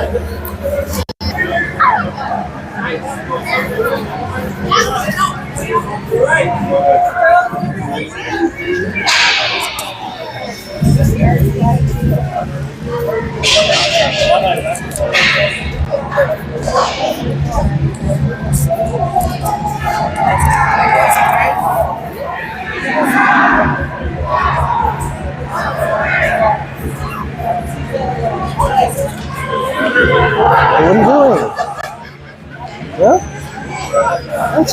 What are you doing? Yeah? What?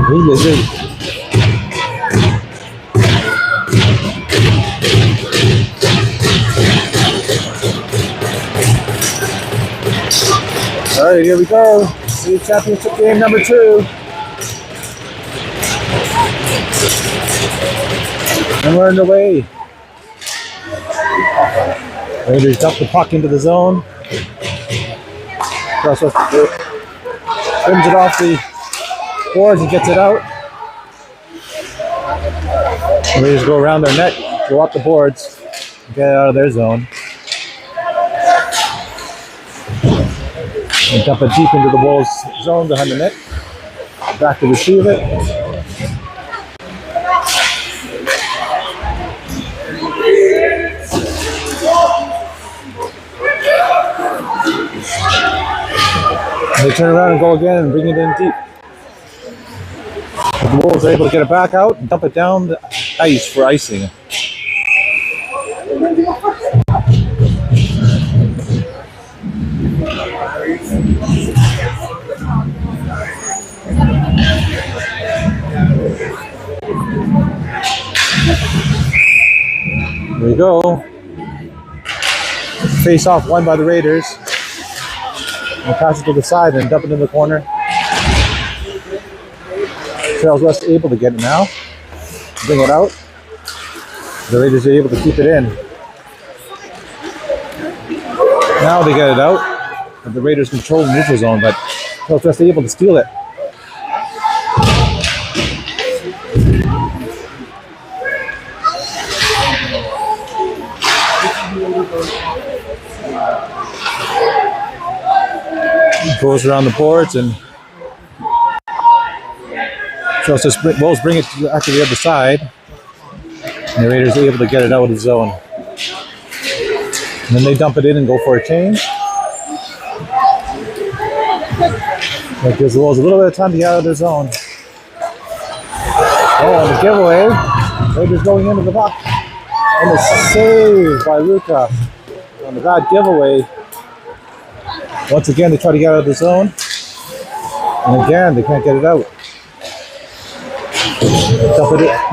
Really good. All right, here we go. See championship game number 2. And we're underway. Raiders dump the puck into the zone. Trims it off the boards and gets it out. The Raiders go around their net, go up the boards, get it out of their zone. And dump it deep into the Wolves' zone behind the net. Back to receive it. They turn around and go again and bring it in deep. The Wolves are able to get it back out and dump it down the ice for icing. There we go. Face off won by the Raiders. And pass it to the side and dump it in the corner. Trails West able to get it now. Bring it out. The Raiders are able to keep it in. Now they get it out. But the Raiders control the neutral zone, but Trails West able to steal it. Goes around the boards and Wolves bring it to actually the other side. And the Raiders are able to get it out of the zone. And then they dump it in and go for a change. That gives the Wolves a little bit of time to get out of their zone. Oh, the giveaway. Raiders going into the puck. And a save by Luka on the bad giveaway. Once again, they try to get out of the zone. And again, they can't get it out.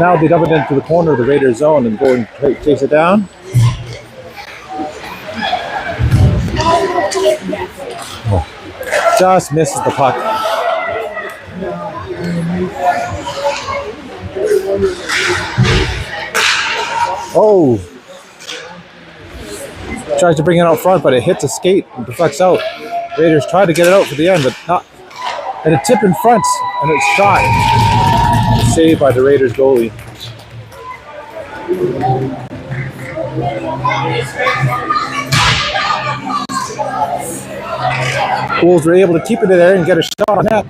Now they dump it into the corner of the Raiders zone and go and chase it down. Oh, just misses the puck. Oh! Tries to bring it out front, but it hits a skate and deflects out. Raiders try to get it out for the end, but not. And a tip in front, and it's shot. Saved by the Raiders goalie. Wolves were able to keep it there and get a shot on that.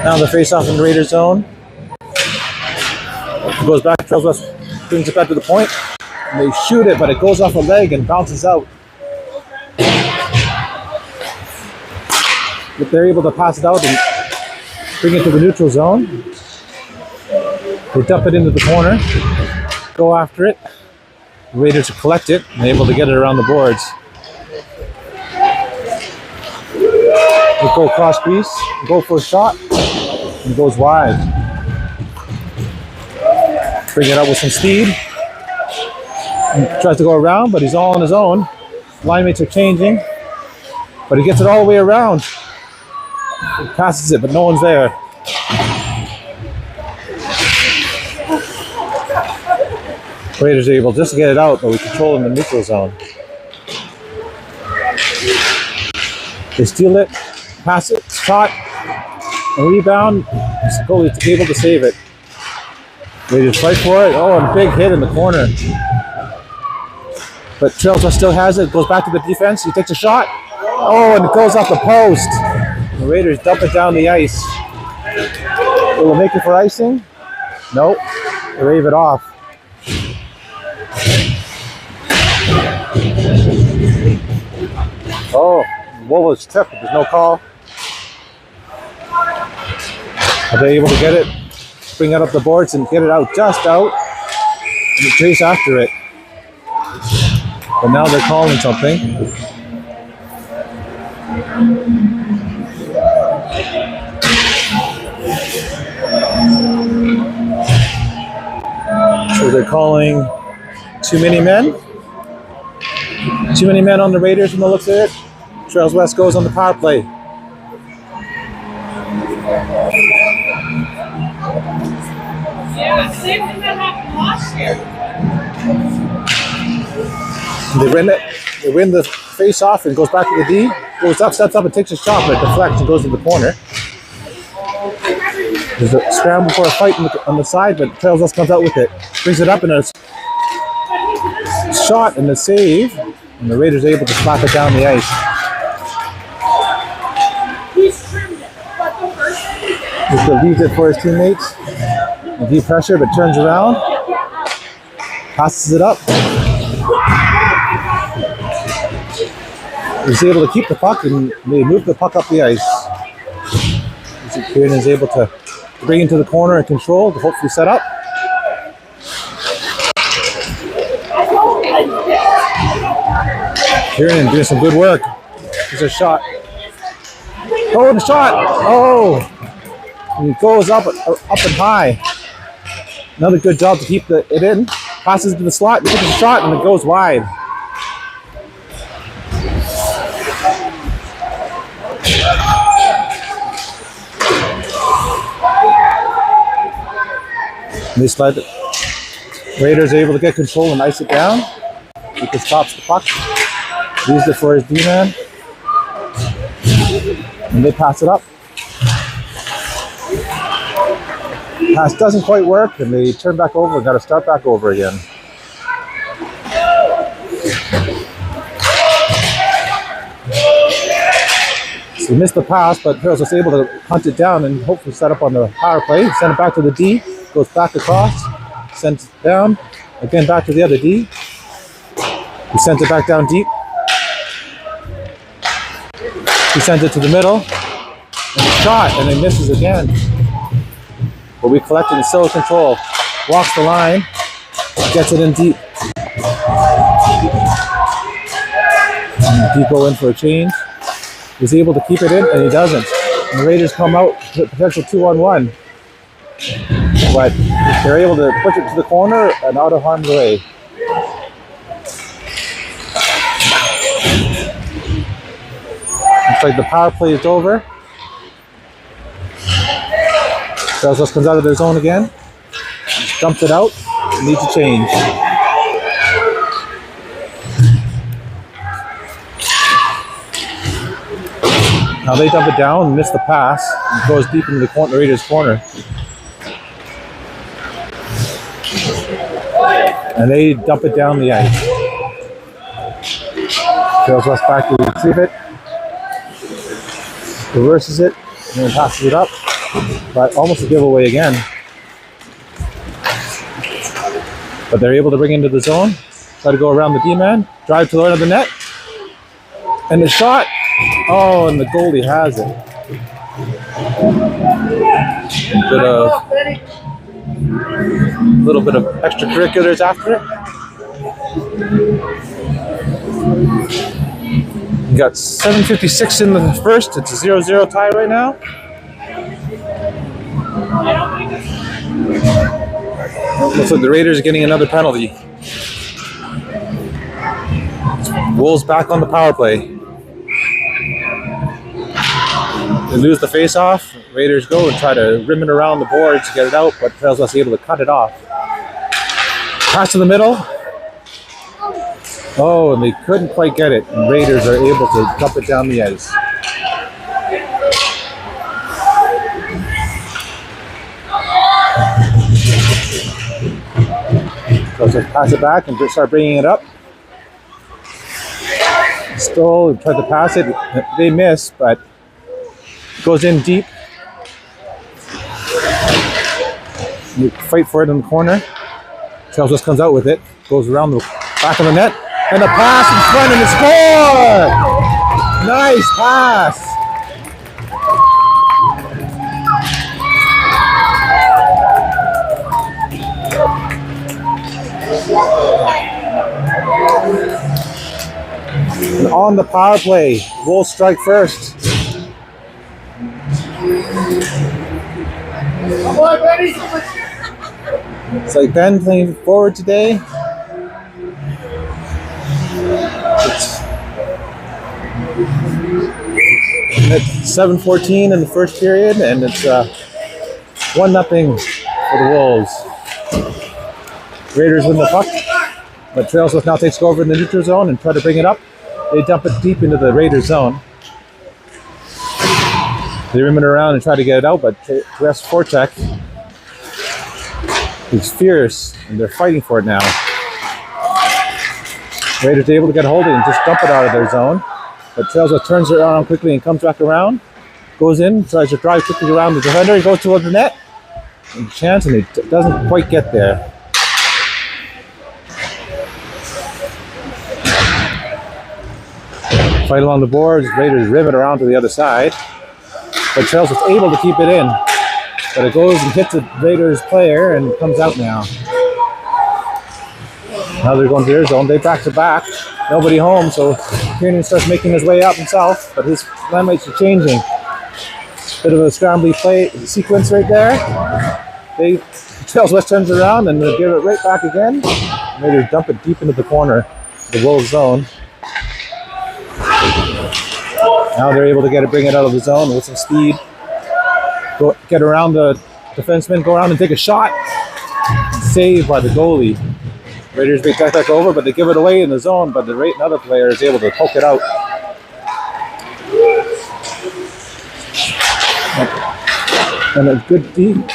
Now the face-off in the Raiders zone. It goes back, Trails West brings it back to the point, and they shoot it, but it goes off a leg and bounces out. But they're able to pass it out and bring it to the neutral zone. They dump it into the corner, go after it. The Raiders collect it and they're able to get it around the boards. They go cross crease, go for a shot, and it goes wide. Bring it up with some speed. And tries to go around, but he's all on his own. Line mates are changing, but he gets it all the way around. He passes it, but no one's there. Raiders are able just to get it out, but we control in the neutral zone. They steal it, pass it, shot, and rebound. Goalie's able to save it. They just fight for it. Oh, and a big hit in the corner. But Trailswest still has it. Goes back to the defense. He takes a shot. Oh, and it goes off the post. The Raiders dump it down the ice. Will it make it for icing? Nope. They wave it off. Oh, Wolves tipped. There's no call. Are they able to get it? Bring it up the boards and get it out, just out. And chase after it. But now they're calling something. So they're calling too many men. Too many men on the Raiders from the looks of it. Trailswest goes on the power play. Yeah, same thing that happened last year. They win the face off and goes back to the D. Goes up, steps up and takes a shot, but it deflects and goes to the corner. There's a scramble for a fight on the side, but Trailswest comes out with it. Brings it up and a shot and a save. And the Raiders are able to slap it down the ice. He's trimmed it, but the first thing he did. Just leaves it for his teammates. And deep pressure, but turns around. Passes it up. He's able to keep the puck and they move the puck up the ice. Kieran is able to bring into the corner and control to hopefully set up. Kieran doing some good work. There's a shot. Oh, the shot! Oh! And he goes up and high. Another good job to keep it in. Passes to the slot, takes a shot, and it goes wide. They slide it. Raiders are able to get control and ice it down. He can stop the puck. Used it for his D-man. And they pass it up. Pass doesn't quite work, and they turn back over and got to start back over again. So they missed the pass, but Hills was able to hunt it down and hopefully set up on the power play. Send it back to the D. Goes back across, sends it down, again back to the other D. He sends it back down deep. He sends it to the middle, and a shot, and it misses again. But we collect it and still in control. Walks the line, gets it in deep. And deep go in for a change. He's able to keep it in, and he doesn't. And the Raiders come out with potential 2-on-1. But they're able to push it to the corner and out of harm's way. Looks like the power play is over. Trailswest comes out of their zone again. Dumps it out. Needs a change. Now they dump it down and miss the pass. And goes deep into the Raiders' corner. And they dump it down the ice. Trailswest back to retrieve it. Reverses it and then passes it up. But almost a giveaway again. But they're able to bring into the zone. Try to go around the D-man. Drive to the line of the net. And the shot. Oh, and the goalie has it. Little bit of extracurriculars after it. We got 7:56 in the first. It's a 0-0 tie right now. Looks like the Raiders are getting another penalty. Wolves back on the power play. They lose the face-off. Raiders go and try to rim it around the boards to get it out, but Trailswest able to cut it off. Pass to the middle. Oh, and they couldn't quite get it. And Raiders are able to dump it down the ice. So just pass it back and just start bringing it up. Still try to pass it. They miss, but it goes in deep. You fight for it in the corner. Trails just comes out with it. Goes around the back of the net. And a pass in front and the score! Nice pass! And on the power play, Wolves strike first. Come on, buddy. It's like Ben playing forward today. It's 7:14 in the first period, and it's 1-0 for the Wolves. Raiders win the puck, but Trailsworth now takes over in the neutral zone and try to bring it up. They dump it deep into the Raiders zone. They rim it around and try to get it out, but West forecheck is fierce, and they're fighting for it now. Raiders are able to get a hold of it and just dump it out of their zone. But Trailsworth turns it around quickly and comes back around. Goes in, tries to drive quickly around the defender. He goes toward the net. And chance, and he doesn't quite get there. Fight along the boards. Raiders rim it around to the other side. But Trailsworth's able to keep it in. But it goes and hits a Raiders player and comes out now. Now they're going to their zone. They back to back. Nobody home, so Kiernan starts making his way up himself, but his landmates are changing. Bit of a scrambly play sequence right there. Trailsworth turns around and they give it right back again. And they dump it deep into the corner, the Wolves zone. Now they're able to bring it out of the zone with some speed. Get around the defenseman, go around and take a shot. Saved by the goalie. Raiders make that back over, but they give it away in the zone, but another player is able to poke it out. And a good deep.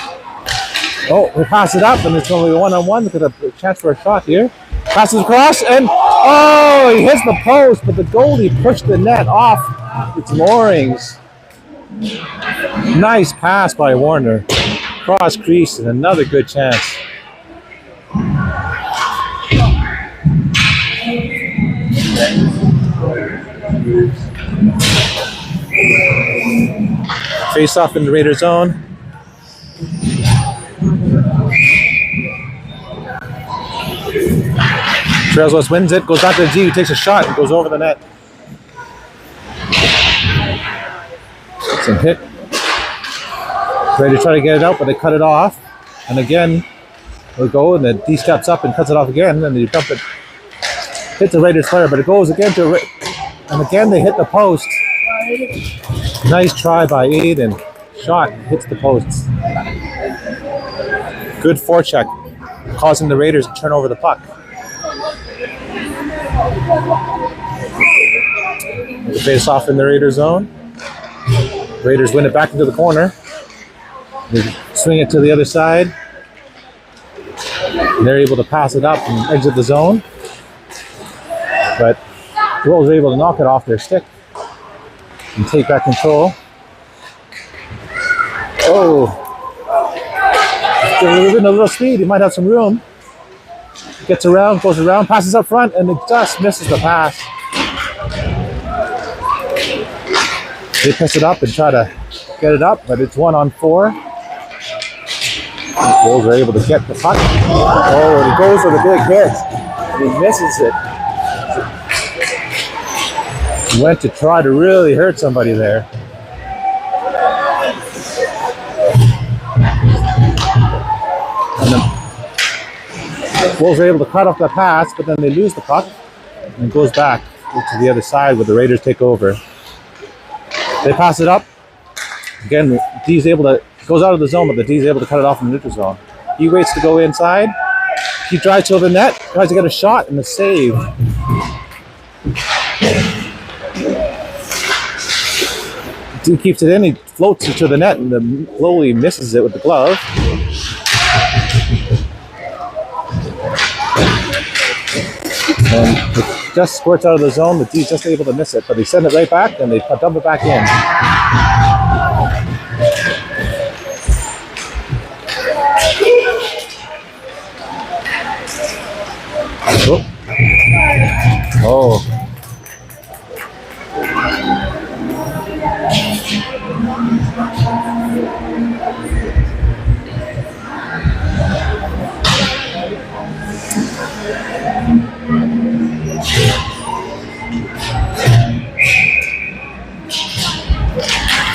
Oh, they pass it up, and it's only a one-on-one. Look at a chance for a shot here. Passes across, and oh, he hits the post, but the goalie pushed the net off its moorings. Nice pass by Warner. Cross crease, and another good chance. Face off in the Raider zone. Trailsworth wins it, goes back to the D, takes a shot and goes over the net. It's a hit. Raiders try to get it out, but they cut it off. And again, they'll go, and the D steps up and cuts it off again, and they dump it. Hits the Raiders player, but it goes again to and again they hit the post. Nice try by Aiden. Shot hits the posts. Good forecheck, causing the Raiders to turn over the puck. The face off in the Raiders zone. Raiders win it back into the corner. They swing it to the other side. And they're able to pass it up and exit the zone. But Wolves are able to knock it off their stick and take back control. Oh, within a little speed, he might have some room. Gets around, goes around, passes up front, and it just misses the pass. They piss it up and try to get it up, but it's 1-on-4. Wolves are able to get the puck. Oh, and he goes for the big hit. And he misses it. He went to try to really hurt somebody there. And the Wolves are able to cut off the pass, but then they lose the puck and it goes back to the other side where the Raiders take over. They pass it up. Again, D's able to, goes out of the zone, but the D's able to cut it off in the neutral zone. He waits to go inside. He drives to the net, tries to get a shot and a save. D keeps it in, he floats it to the net, and the goalie misses it with the glove. And it just squirts out of the zone. The D is just able to miss it, but they send it right back and they dump it back in. Oh.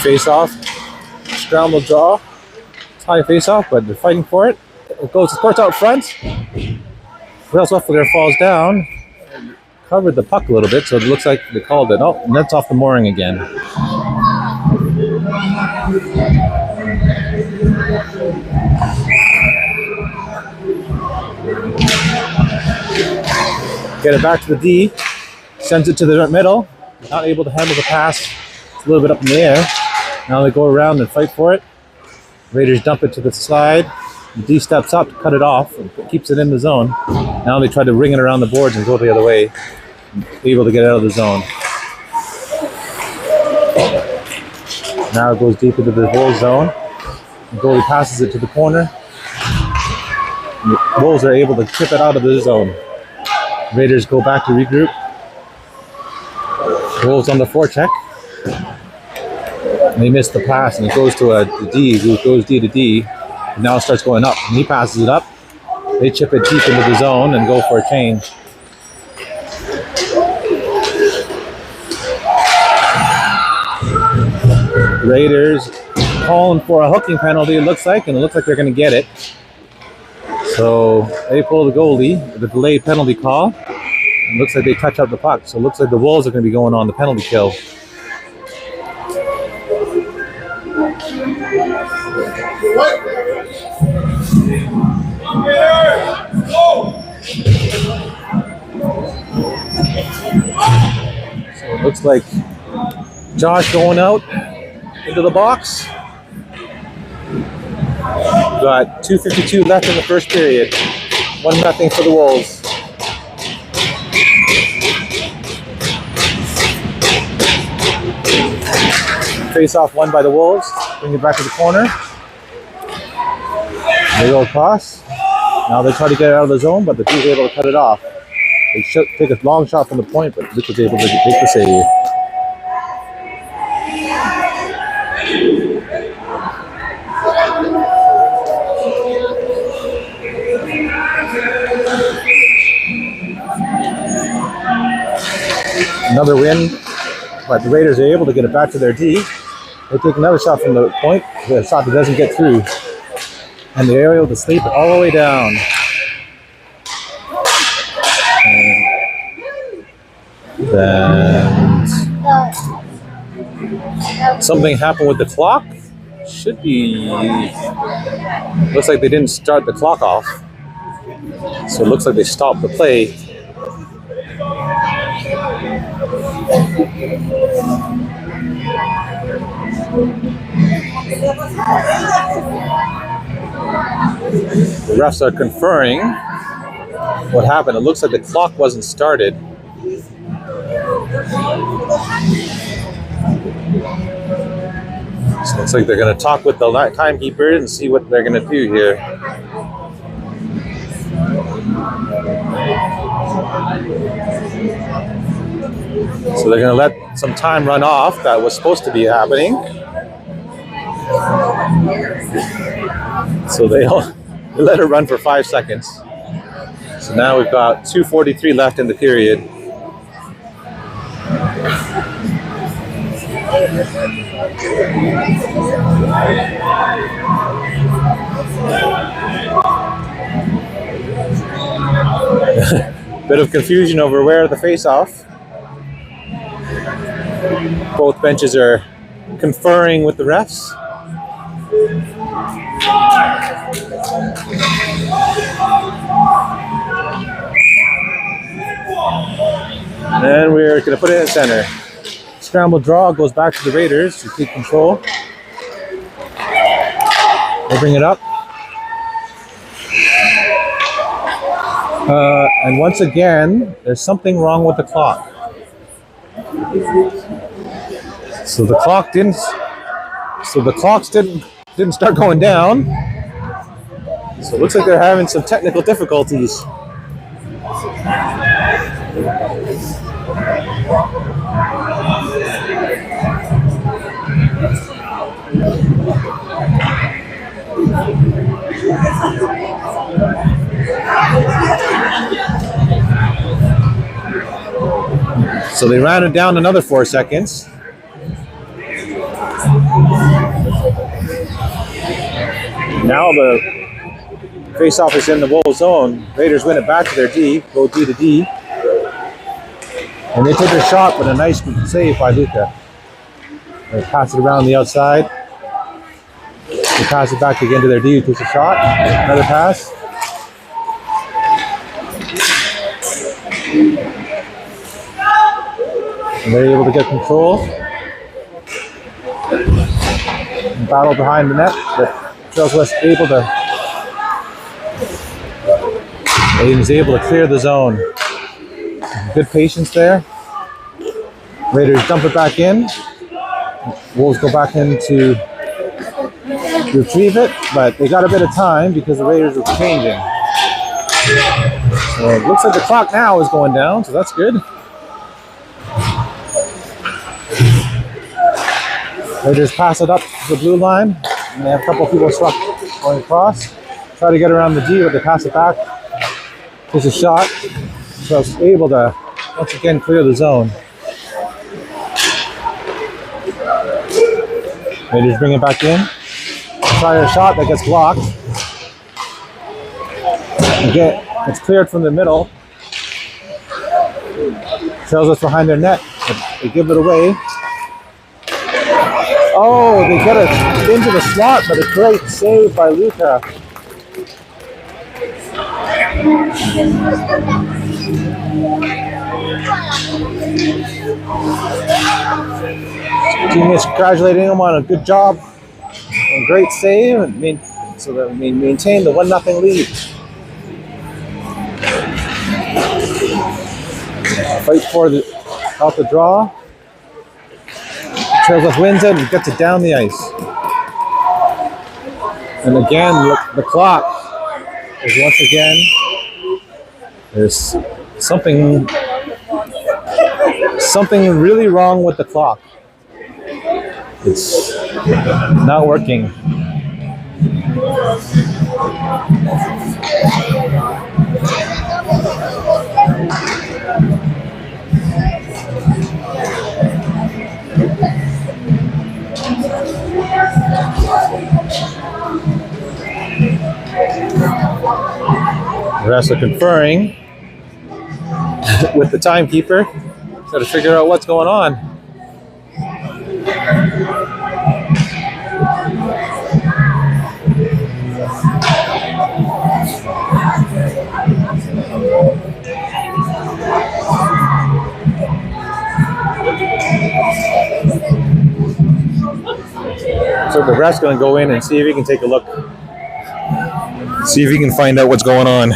Face off, scramble draw, tie face off, but they're fighting for it. It goes, squirts out front. Rails Weffler falls down, covered the puck a little bit, so it looks like they called it. Oh, and that's off the mooring again. Get it back to the D, sends it to the middle, not able to handle the pass. It's a little bit up in the air. Now they go around and fight for it. Raiders dump it to the side. The D steps up to cut it off and keeps it in the zone. Now they try to ring it around the boards and go the other way, able to get out of the zone. Now it goes deep into the whole zone. The goalie passes it to the corner. And the Wolves are able to chip it out of the zone. Raiders go back to regroup. Wolves on the forecheck. And they miss the pass and it goes to a D, who goes D to D. And now it starts going up. And he passes it up. They chip it deep into the zone and go for a change. Raiders calling for a hooking penalty, it looks like, and it looks like they're going to get it. So they pull the goalie, the delayed penalty call. It looks like they touch up the puck. So it looks like the Wolves are going to be going on the penalty kill. So it looks like Josh going out into the box. We've got 2:52 left in the first period. 1-0 for the Wolves. Face off won by the Wolves. Bring it back to the corner. They go across. Now they try to get it out of the zone, but the team is able to cut it off. They should take a long shot from the point, but Luke was able to take the save. Another win, but the Raiders are able to get it back to their D. They take another shot from the point, the shot that doesn't get through. And they're able to sleep it all the way down. And something happened with the clock. Should be, looks like they didn't start the clock off. So it looks like they stopped the play. The refs are conferring what happened. It looks like the clock wasn't started. So it looks like they're going to talk with the timekeeper and see what they're going to do here. So they're going to let some time run off that was supposed to be happening. So they let it run for 5 seconds. So now we've got 2:43 left in the period. Bit of confusion over where the face-off. Both benches are conferring with the refs. And we're going to put it in center. Scramble draw goes back to the Raiders to take control. They bring it up. And once again, there's something wrong with the clock. So the clock didn't. So the clocks didn't start going down. So it looks like they're having some technical difficulties. So they ran it down another 4 seconds. Now the face-off is in the wool zone. Raiders win it back to their D, go D to D. And they take their shot, but a nice save by Luca. They pass it around the outside. They pass it back again to their D, who takes a shot. Another pass. And they're able to get control. And battle behind the net, but Trails West able to. He was able to clear the zone. Good patience there. Raiders dump it back in. Wolves go back in to retrieve it, but they got a bit of time because the Raiders were changing. So it looks like the clock now is going down, so that's good. Raiders pass it up to the blue line, and they have a couple of people stuck going across. Try to get around the D, but they pass it back. There's a shot, so it's able to once again clear the zone. Raiders bring it back in. Try a shot that gets blocked. Again, it's cleared from the middle. Trails us behind their net, but they give it away. Oh, they get it into the slot, but a great save by Luca. Teammates congratulating him on a good job, a great save, and so that we maintain the 1-0 lead. Fight for out the draw. Trailslift wins it and gets it down the ice. And again, look, the clock is once again. There's something really wrong with the clock. It's not working. The rest are conferring with the timekeeper. Got to figure out what's going on. So the ref's going to go in and see if he can take a look. See if he can find out what's going on.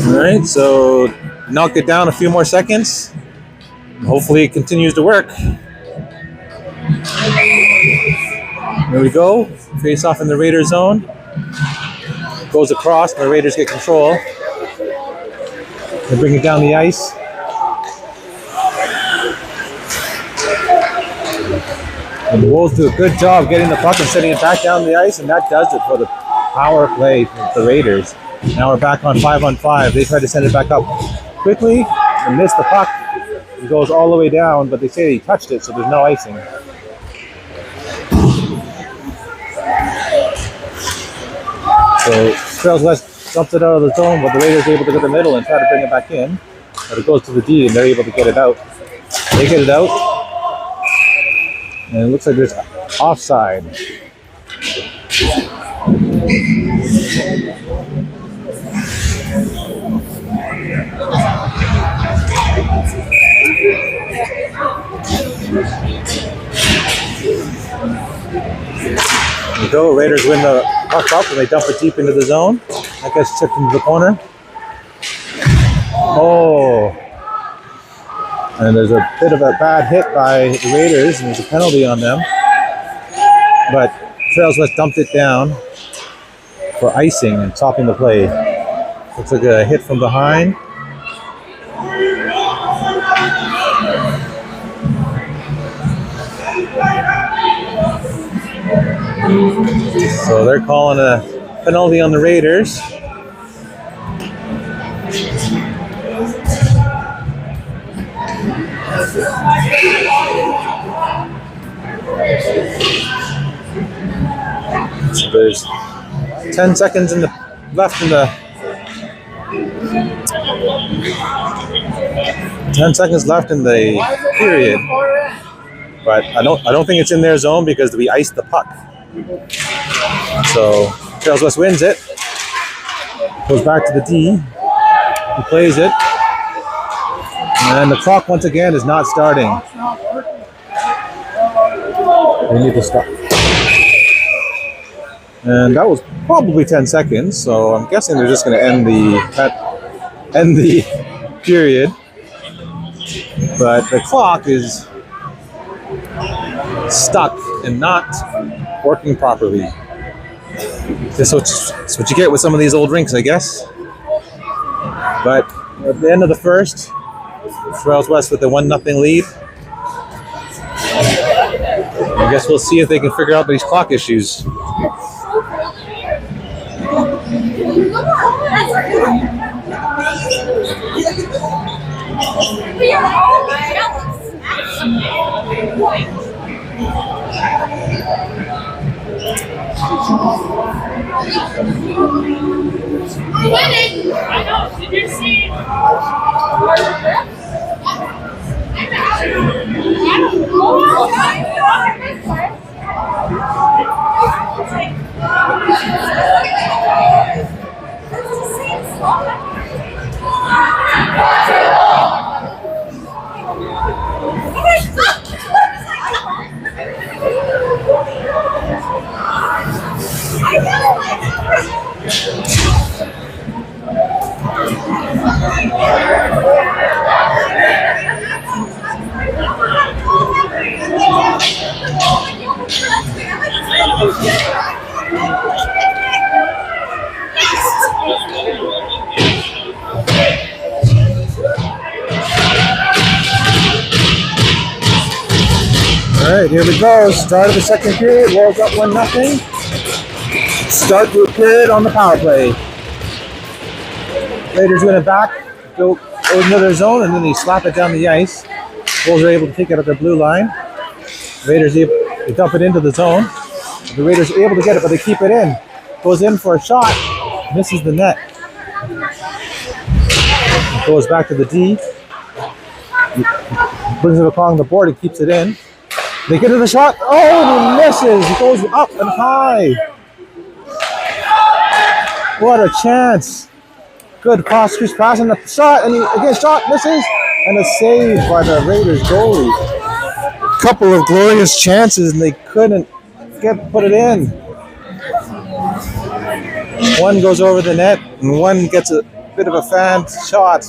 All right, so knocked it down a few more seconds. Hopefully it continues to work. There we go. Face off in the Raiders zone. Goes across, and the Raiders get control. They bring it down the ice. And the Wolves do a good job getting the puck and setting it back down the ice, and that does it for the power play for the Raiders. Now we're back on 5-on-5. They try to send it back up quickly and miss the puck. It goes all the way down, but they say he touched it, so there's no icing. So Trails West dumps it out of the zone, but the Raiders are able to get the middle and try to bring it back in. But it goes to the D, and they're able to get it out. They get it out. And it looks like there's offside. There you go. Raiders win the puck up and they dump it deep into the zone. That gets tipped into the corner. Oh. And there's a bit of a bad hit by the Raiders, and there's a penalty on them. But Trails West dumped it down for icing and stopping the play. Looks like a hit from behind. So they're calling a penalty on the Raiders. So there's 10 seconds left in the 10 seconds left in the period, but I don't think it's in their zone because we iced the puck. So Trails West wins it. Goes back to the D. He plays it, and the clock once again is not starting. We need to stop. And that was probably 10 seconds, so I'm guessing they're just going to end the period. But the clock is stuck and not working properly. That's what you get with some of these old rinks, I guess. But at the end of the first, Trails West with a 1-0 lead. I guess we'll see if they can figure out these clock issues. I know. Did you see? All right, here we go. Start of the second period. Wolves up 1-0. Start the period on the power play. Raiders win it back, go into their zone, and then they slap it down the ice. Wolves are able to take it at their blue line. Raiders they dump it into the zone. The Raiders are able to get it, but they keep it in. Goes in for a shot, misses the net. Goes back to the D. Brings it along the board and keeps it in. They get to the shot. Oh, he misses. He goes up and high. What a chance. Good cross-crease pass and the shot, and again shot misses, and a save by the Raiders goalie. Couple of glorious chances, and they couldn't put it in. One goes over the net, and one gets a bit of a fan shot.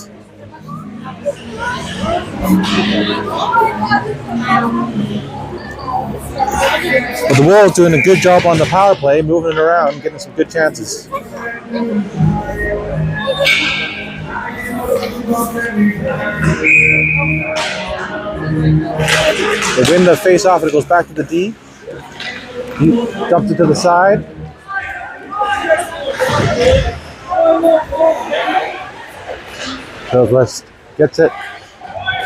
But the Wolves doing a good job on the power play, moving it around, getting some good chances. They win the face-off, and it goes back to the D. He dumps it to the side. Trails West gets it.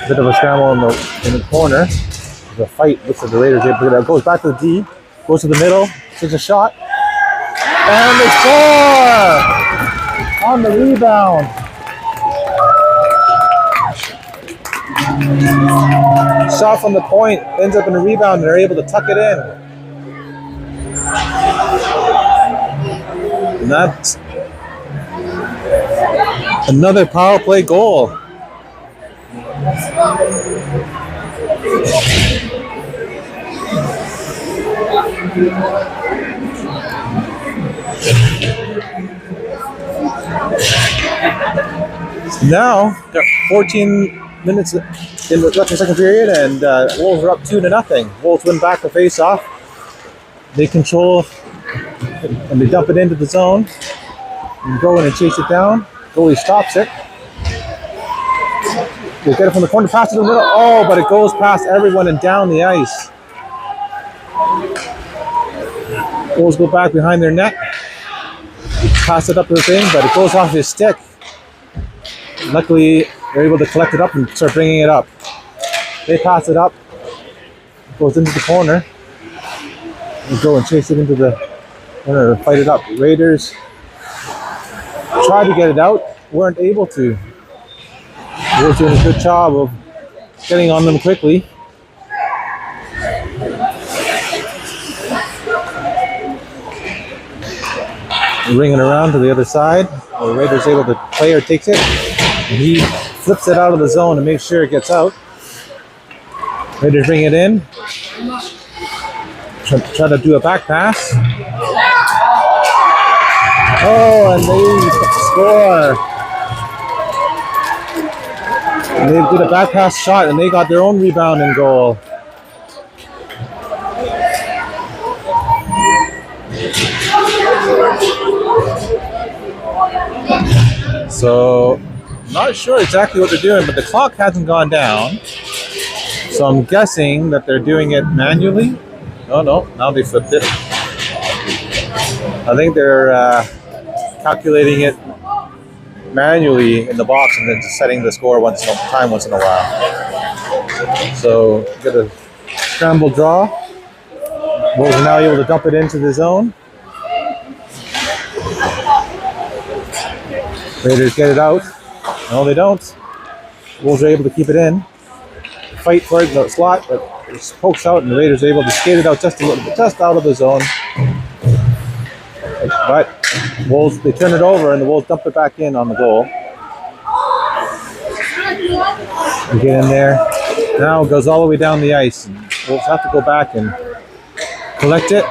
Bit of a scramble in the corner. There's a fight. Looks like the Raiders able to get it. Goes back to the D. Goes to the middle. Takes a shot. And they score! On the rebound. Shot from the point, ends up in a rebound, and they're able to tuck it in. And that's another power play goal. Now, got 14 minutes in the left in the second period, and Wolves are up 2-0. Wolves win back the face-off. They control and they dump it into the zone. And go in and chase it down. Goalie stops it. They get it from the corner, pass it in the middle. Oh, but it goes past everyone and down the ice. Wolves go back behind their net. Pass it up to the thing, but it goes off his stick. Luckily, they're able to collect it up and start bringing it up. They pass it up. It goes into the corner. They go and chase it into the corner, fight it up. Raiders tried to get it out, weren't able to. They were doing a good job of getting on them quickly. Ringing around to the other side. The Raiders able to, player takes it. And he flips it out of the zone to make sure it gets out. Raiders bring it in. Try to do a back pass. Oh, and they score. And they did a back pass shot, and they got their own rebound and goal. So, not sure exactly what they're doing, but the clock hasn't gone down. So I'm guessing that they're doing it manually. Oh no, now they flipped it. I think they're calculating it manually in the box and then just setting the score once in a while. So get a scramble draw. Wolves are now able to dump it into the zone. Raiders get it out. No, they don't. Wolves are able to keep it in. Fight for it in the slot, but it pokes out, and the Raiders are able to skate it out just a little bit, just out of the zone. But Wolves, they turn it over, and the Wolves dump it back in on the goal. They get in there. Now it goes all the way down the ice, and Wolves have to go back and collect it.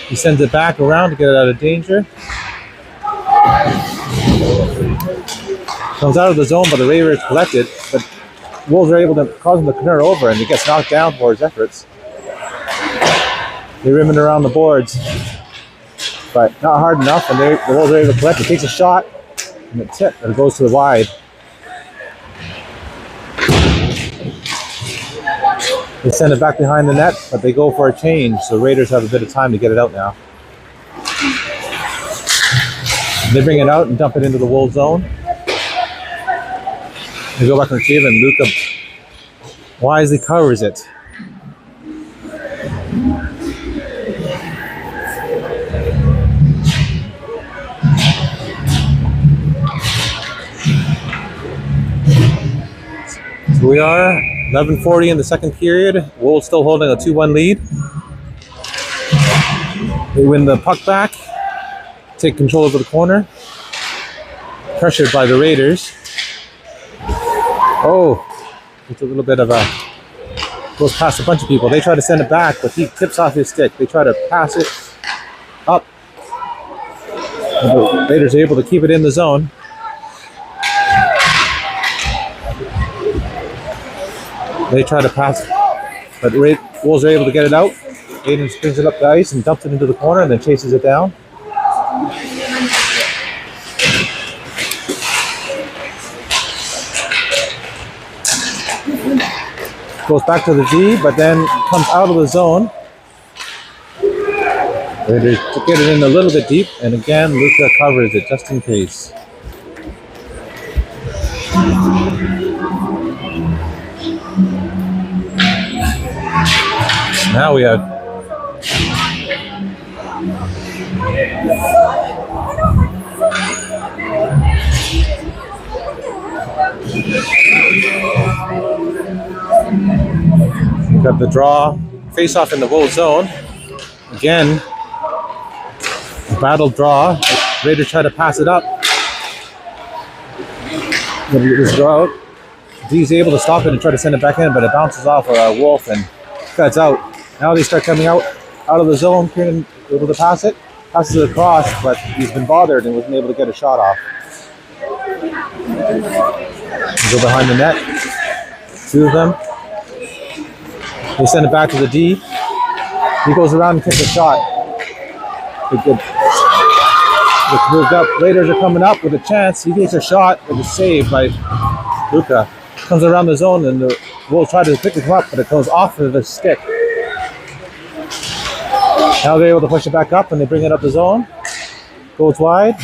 He sends it back around to get it out of danger. Comes out of the zone, but the Raiders collect it. But Wolves are able to cause him to turn over, and he gets knocked down for his efforts. They rim it around the boards, but not hard enough, and the Wolves are able to collect it. Takes a shot, and it's hit, and it goes to the wide. They send it back behind the net, but they go for a change, so Raiders have a bit of time to get it out now. They bring it out and dump it into the Wolves zone. They go back and retrieve, and Luca wisely covers it. So we are 11:40 in the second period. Wolves still holding a 2-1 lead. They win the puck back, take control over the corner. Pressured by the Raiders. Oh, it's a little bit of a, goes past a bunch of people. They try to send it back, but he tips off his stick. They try to pass it up. And the Raiders are able to keep it in the zone. They try to pass, but Wolves are able to get it out. Aiden brings it up the ice and dumps it into the corner and then chases it down. Goes back to the D, but then comes out of the zone. Raiders to get it in a little bit deep, and again, Luca covers it just in case. Now we have Got the draw face off in the Wolves zone. Again, battle draw. Raiders try to pass it up. Just go out. D's able to stop it and try to send it back in, but it bounces off Wolf and cuts out. Now they start coming out of the zone, able to pass it. Passes it across, but he's been bothered and wasn't able to get a shot off. Go behind the net. Two of them. They send it back to the D. He goes around and takes a shot. It's moved up. Raiders are coming up with a chance. He takes a shot with a save by Luca. Comes around the zone and the Wolves try to pick it up, but it goes off of the stick. Now they're able to push it back up and they bring it up the zone. Goes wide.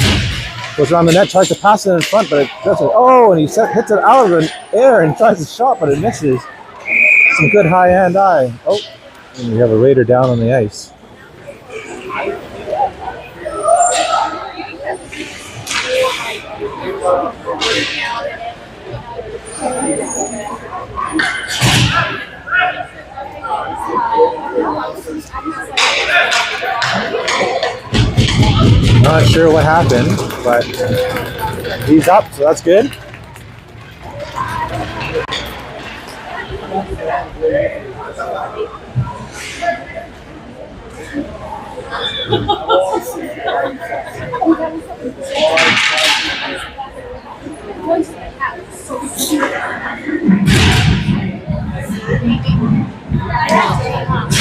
Goes around the net, tries to pass it in front, but it doesn't. Oh, and he hits it out of the air and tries to shot, but it misses. Some good high-hand eye. Oh, and we have a Raider down on the ice. Not sure what happened, but he's up, so that's good.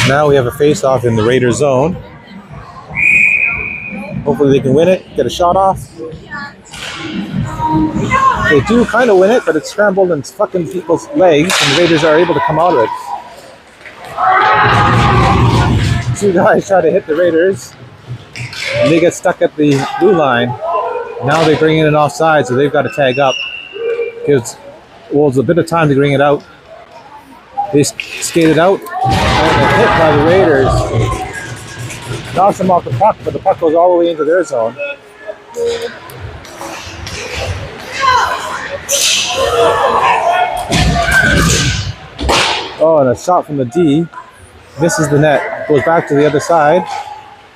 Now we have a face-off in the Raider zone. Hopefully they can win it, get a shot off. They do kind of win it, but it's scrambled and it's fucking people's legs, and the Raiders are able to come out of it. Two guys try to hit the Raiders, and they get stuck at the blue line. Now they bring in an offside, so they've got to tag up. Gives Wolves a bit of time to bring it out. They skate it out, and they're hit by the Raiders. Knocks them off the puck, but the puck goes all the way into their zone. Oh, and a shot from the D. Misses the net. Goes back to the other side.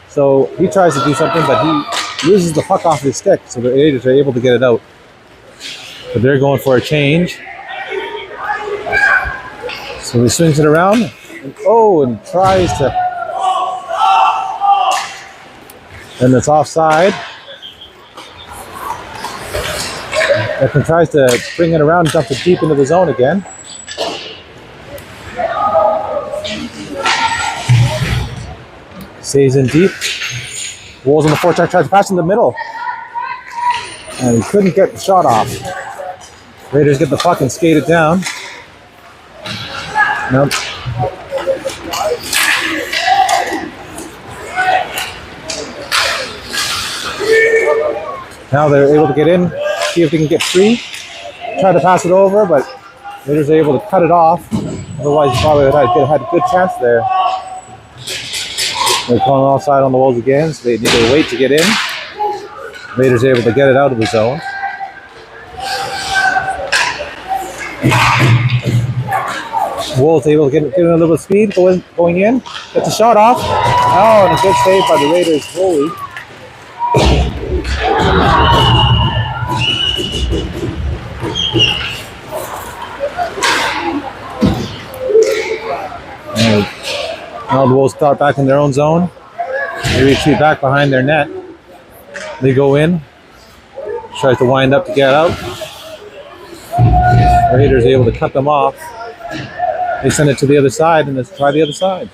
So he tries to do something, but he loses the puck off his stick, so the Raiders are able to get it out. But they're going for a change. So he swings it around. And tries to... And it's offside. Ekman tries to bring it around and dumps it deep into the zone again. Stays in deep. Wolves on the forecheck, tries to pass in the middle. And he couldn't get the shot off. Raiders get the puck and skate it down. Nope. Now they're able to get in, see if they can get free. Try to pass it over, but Raiders are able to cut it off. Otherwise, probably had a good chance there. They're calling offside on the Wolves again, so they need to wait to get in. Raiders are able to get it out of the zone. Wolves able to get in a little bit of speed, going in. Gets a shot off. Oh, and a good save by the Raiders goalie. And now the Wolves start back in their own zone. They retreat back behind their net. They go in. Tries to wind up to get out. The Raiders are able to cut them off. They send it to the other side and let's try the other side.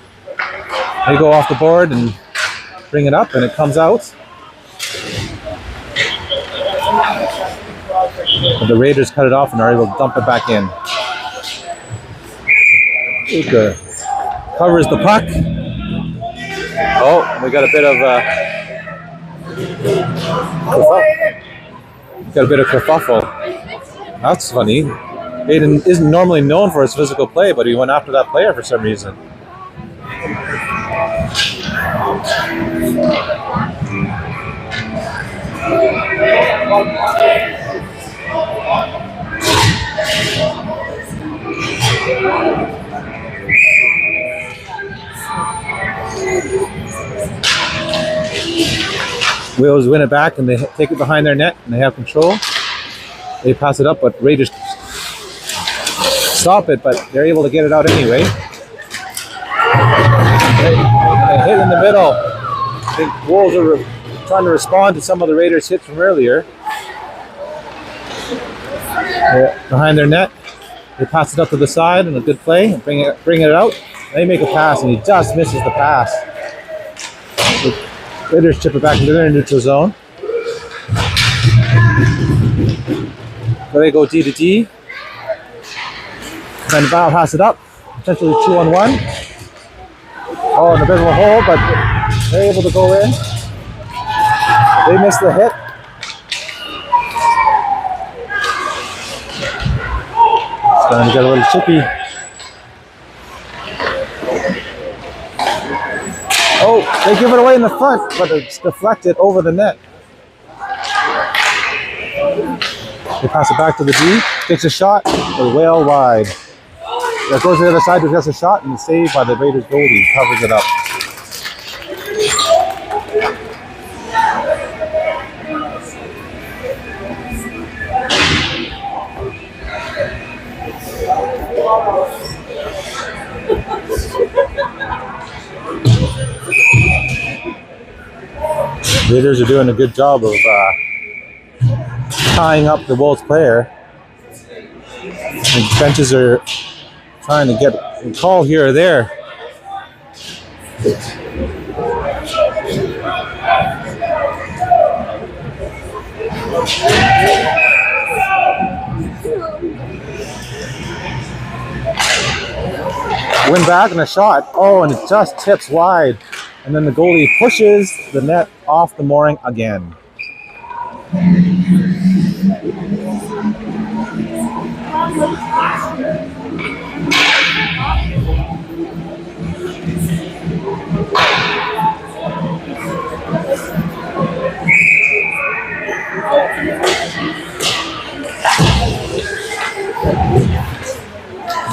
They go off the board and bring it up and it comes out. But the Raiders cut it off and are able to dump it back in. Luca covers the puck. Oh, we got a bit of kerfuffle. That's funny. Aiden isn't normally known for his physical play, but he went after that player for some reason. Whales win it back and they take it behind their net and they have control. They pass it up, but Raiders stop it, but they're able to get it out anyway. They hit in the middle. I think Wolves are trying to respond to some of the Raiders' hits from earlier. They're behind their net. They pass it up to the side and a good play and bring it out. They make a pass and he just misses the pass. The Raiders chip it back into their neutral zone. So they go D to D. And Val pass it up. Potentially 2-on-1. Oh, in a bit of a hole, but they're able to go in. They miss the hit. Starting to get a little chippy. Oh, they give it away in the front, but it's deflected over the net. They pass it back to the D. Takes a shot, but well wide. That goes to the other side, gets a shot, and it's saved by the Raiders goalie. Covers it up. Raiders are doing a good job of tying up the Wolves player. The benches are trying to get a call here or there. Win back and a shot. Oh, and it just tips wide. And then the goalie pushes the net off the mooring again.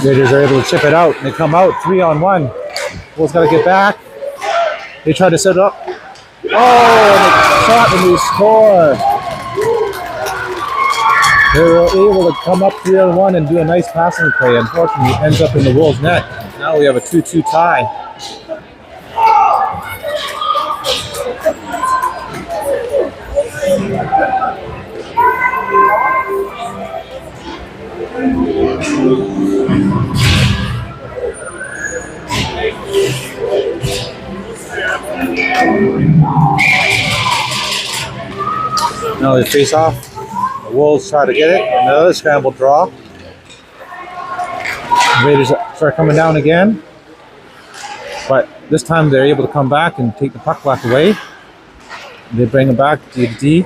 Raiders are able to chip it out, and they come out 3-on-1. Wolves got to get back. They try to set it up. Oh, and a shot and they score. They were able to come up 3-on-1 and do a nice passing play. Unfortunately, it ends up in the Wolves' net. Now we have a 2-2 tie. Now they face off. The Wolves try to get it. Another scramble draw. The Raiders start coming down again. But this time they're able to come back and take the puck back away. They bring it back to D.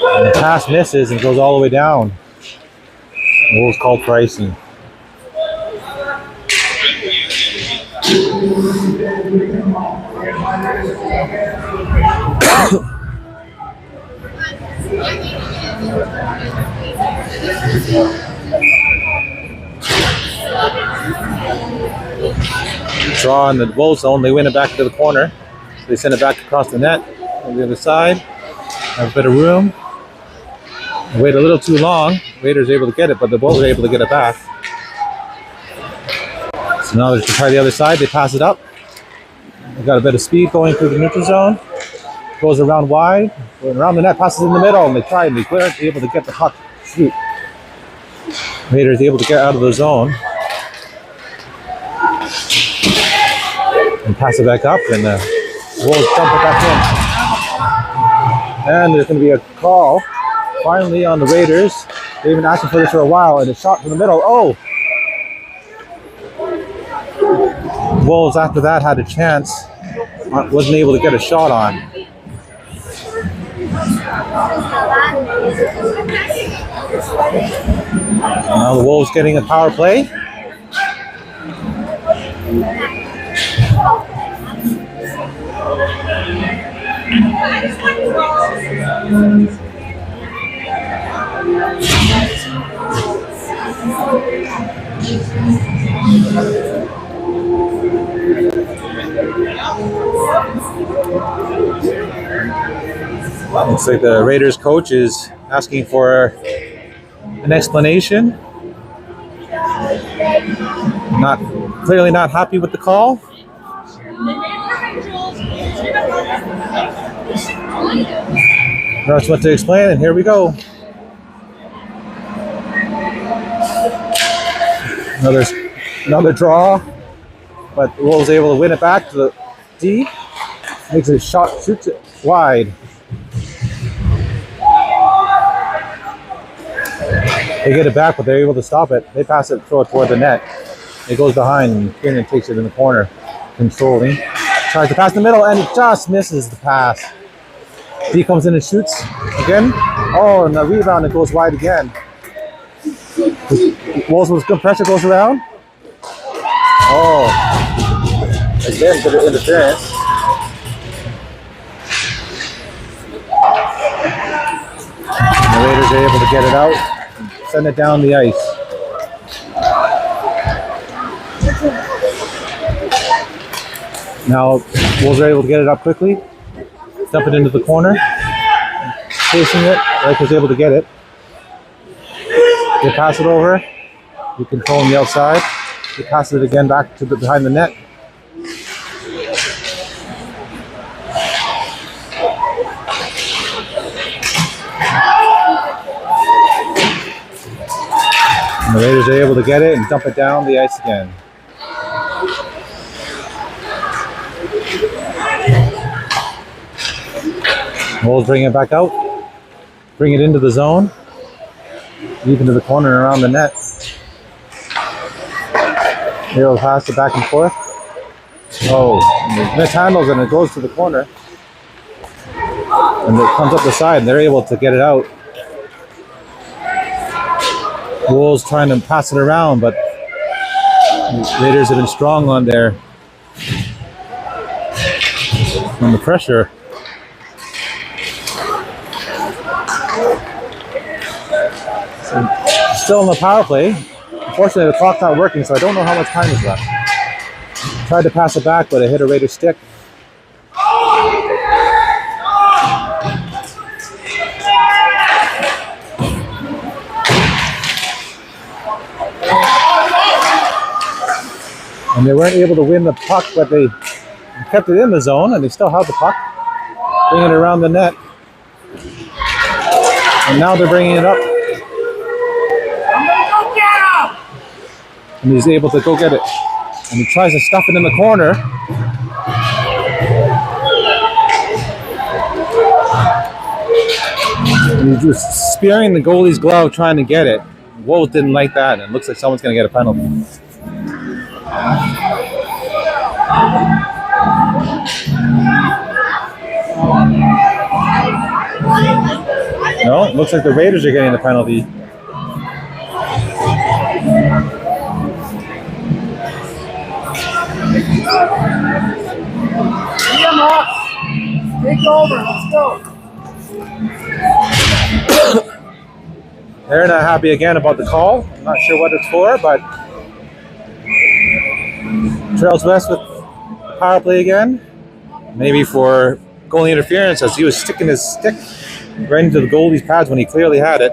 And the pass misses and goes all the way down. The Wolves called for icing. Draw in the Wolves zone. They win it back to the corner. They send it back across the net on the other side. Have a bit of room. They wait a little too long. Raiders able to get it, but the Wolves are able to get it back. So now they can try the other side. They pass it up. They've got a bit of speed going through the neutral zone. Goes around wide, around the net, passes in the middle, and they try and they weren't able to get the puck shoot. Raiders able to get out of the zone and pass it back up, and the Wolves dump it back in. And there's going to be a call finally on the Raiders. They've been asking for this for a while, and a shot from the middle. Oh! Wolves after that had a chance, wasn't able to get a shot on. Now the Wolves getting a power play. Looks like the Raiders coach is asking for an explanation. Clearly not happy with the call. That's what to explain, and here we go. Another draw, but Wolves able to win it back to the D. Makes a shot, shoots it wide. They get it back, but they're able to stop it. They pass it, throw it toward the net. It goes behind, and Kieran takes it in the corner, controlling. Tries to pass in the middle, and it just misses the pass. D comes in and shoots again. Oh, and the rebound, it goes wide again. Wolves with good pressure goes around. Oh, again, bit of interference. And the Raiders are able to get it out and send it down the ice. Now, Wolves are able to get it up quickly, dump it into the corner, chasing it. Riker was able to get it. They pass it over. You control on the outside. They pass it again back to behind the net. And the Raiders are able to get it and dump it down the ice again. Wolves bring it back out. Bring it into the zone. Deep into the corner and around the net. They'll pass it back and forth. Oh, and the net handles and it goes to the corner. And it comes up the side and they're able to get it out. Wolves trying to pass it around, but the Raiders have been strong on the pressure. So, still in the power play. Unfortunately, the clock's not working, so I don't know how much time is left. Tried to pass it back, but it hit a Raider stick. And they weren't able to win the puck, but they kept it in the zone, and they still held the puck. Bring it around the net. And now they're bringing it up. And he's able to go get it. And he tries to stuff it in the corner. And he's just spearing the goalie's glove trying to get it. Wolves didn't like that, and it looks like someone's going to get a penalty. No, it looks like the Raiders are getting the penalty. Take over, let's go. They're not happy again about the call. I'm not sure what it's for, but Trails West with the power play again. Maybe for goalie interference, as he was sticking his stick right into the goalie's pads when he clearly had it.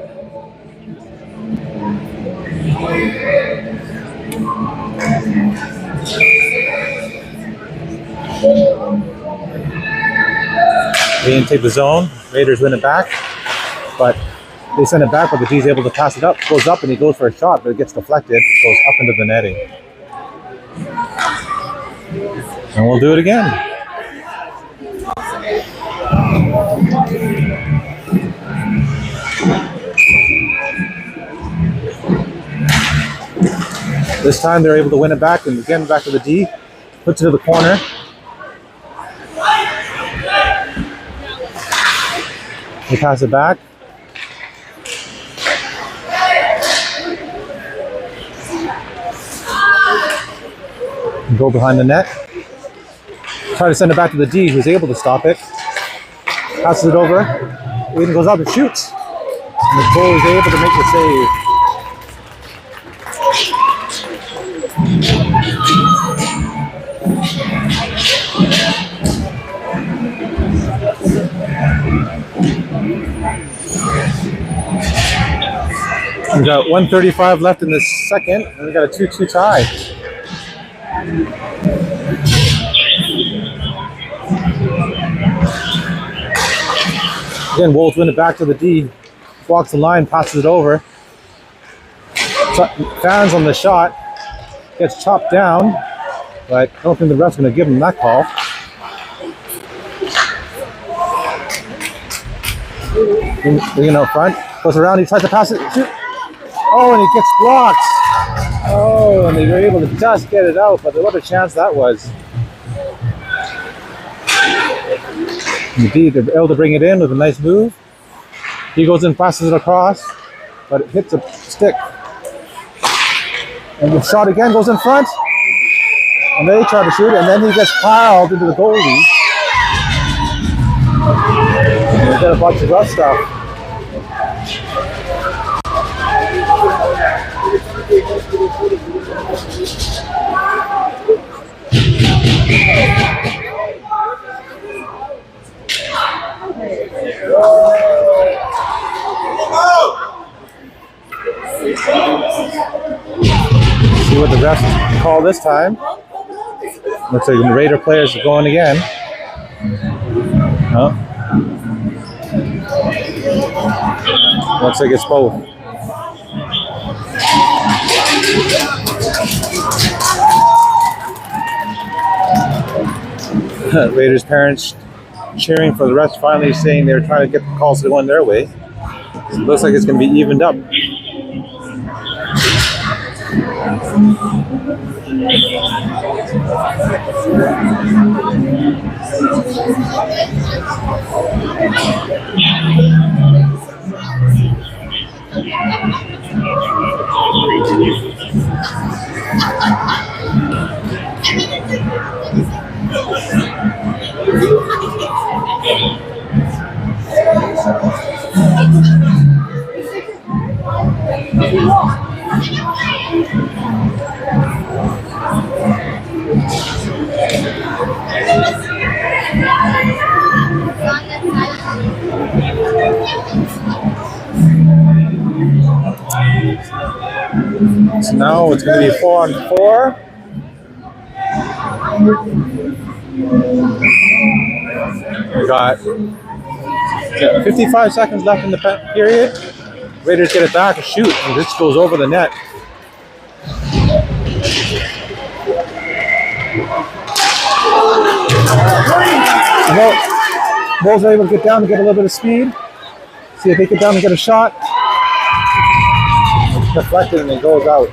They didn't take the zone. Raiders win it back, but they send it back, but the D's able to pass it up. Goes up and he goes for a shot, but it gets deflected. Goes up into the netting. And we'll do it again. This time they're able to win it back, and again back to the D. Puts it to the corner. They pass it back. And go behind the net. Try to send it back to the D, who's able to stop it. Passes it over. Aiden goes up and shoots. And the goal is able to make the save. We got 1:35 left in the second, and we got a 2-2 tie. Again, Wolves win it back to the D. Walks the line, passes it over. Fans on the shot. Gets chopped down, but I don't think the ref's going to give him that call. Bringing out front. Goes around, he tries to pass it. Shoot. Oh, and he gets blocked. Oh, and they were able to just get it out, but what a chance that was. Indeed, they're able to bring it in with a nice move. He goes in, passes it across, but it hits a stick. And the shot again goes in front. And they try to shoot it, and then he gets piled into the goalie. And they get a bunch of rough stuff. See what the refs call this time. Looks like the Raider players are going again. Oh. Looks like it's both. Raiders parents cheering for the refs, finally saying they're trying to get the calls to go in their way. It looks like it's going to be evened up. So now it's going to be 4-on-4. We got 55 seconds left in the period. Raiders get it back and shoot, and this goes over the net. Bulls are able to get down and get a little bit of speed. See if they get down and get a shot. It's deflected and it goes out.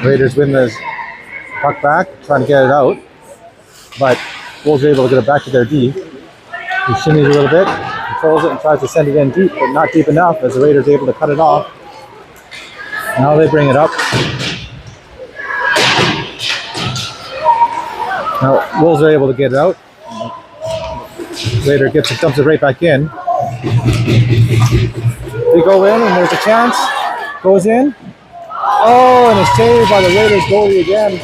Raiders win the puck back, trying to get it out, but Bulls are able to get it back to their D. He shimmies a little bit, controls it, and tries to send it in deep, but not deep enough as the Raiders are able to cut it off. Now they bring it up. Now Wolves are able to get it out. Raider gets it, dumps it right back in. They go in and there's a chance. Goes in. Oh, and it's saved by the Raiders goalie again.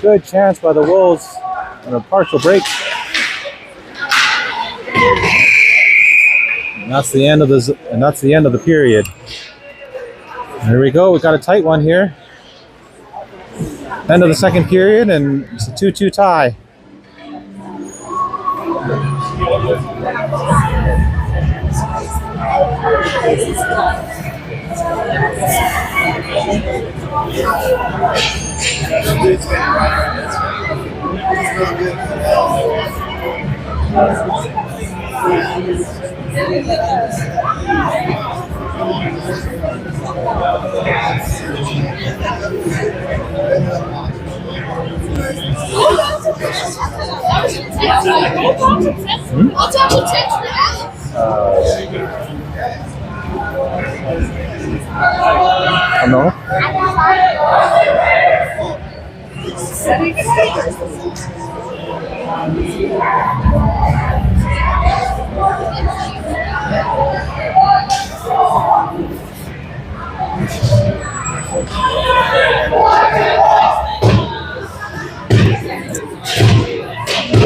Good chance by the Wolves on a partial break. And that's the end of the period. There we go. We got a tight one here. End of the second period, and it's a 2-2 tie. No. There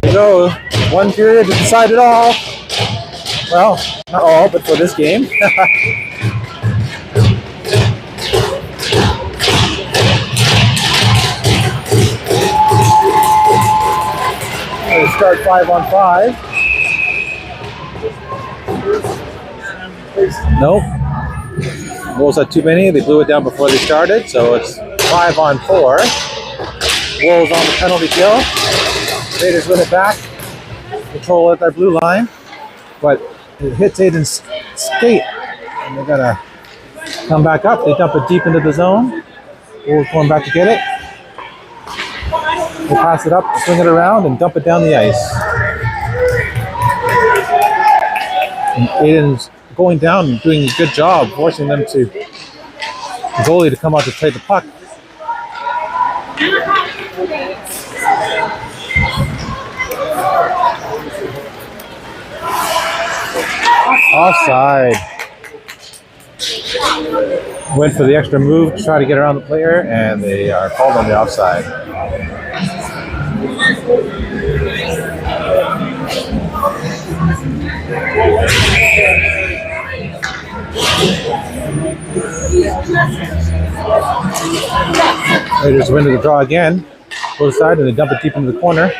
we go. One period to decide it all. Well, not all, but for this game. We'll start 5-on-5. Nope. Wolves had too many. They blew it down before they started, so it's 5-on-4. Wolves on the penalty kill. Raiders win it back. Control at their blue line, but it hits Aiden's skate, and they're gonna come back up. They dump it deep into the zone. Wolves going back to get it. They pass it up, swing it around, and dump it down the ice. And Aiden's going down and doing a good job, forcing them to the goalie to come out to trade the puck. Offside. Went for the extra move to try to get around the player, and they are called on the offside. Raiders win to the draw again. Both sides, and they dump it deep into the corner.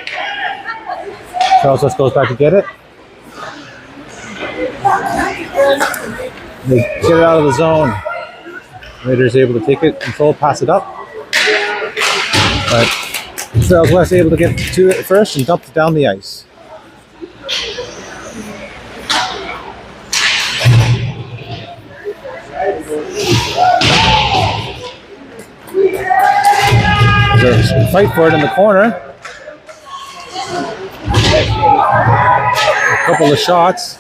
Charles goes back to get it. They get it out of the zone. Raiders able to take it, control, pass it up. But Charles West able to get to it first and dump it down the ice. There's a fight for it in the corner. A couple of shots.